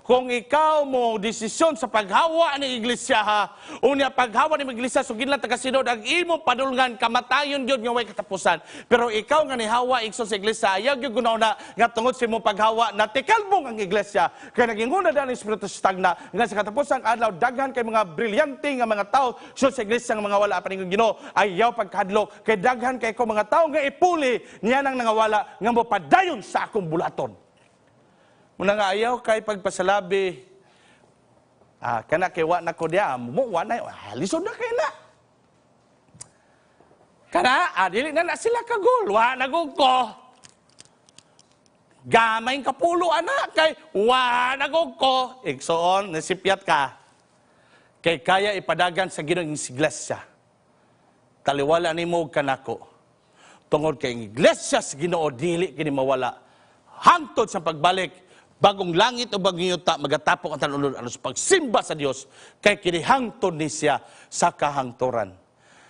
kung ikaw mo desisyon sa paghawa ni iglesia ha, unya paghawa ni iglesia sugid lang taga-sinod ang imong padulngan kamatayon gyud nga way katapusan. Pero ikaw nga nihawa igsoon sa iglesia, ayaw gyud guna nga tungod sa imong paghawa natikalbong ang iglesia. Kaya naginguna daan ang espiritu stagna nga sa katapusang adlaw daghan kay mga brilyante nga mga tao sa iglesia nga mga wala pa ning Ginoo ayaw pagkadlok kay daghan kay ko mga tao nga ipuli niya nang nangawala nga mopadayon sa akong bulaton. Muna nga ayaw kay pagpasalabi, kana kay wa na ko diya, mo wa na, lisod na kay na. Kana, dili na sila kagul, wa na ko. Gamay kapulo anak, kay wa na ko. Igsoon, nasipyat ka. Kay kaya ipadagan sa Ginoong iglesia. Taliwala ni mo kanako. Tungod kay iglesia sa Ginoo, dili kini mawala. Hangtod sa pagbalik, bagong langit o bagong yuta, magatapok ang tanulod ano sa pagsimba sa Dios kay kinihangtod ni siya sa kahangturan.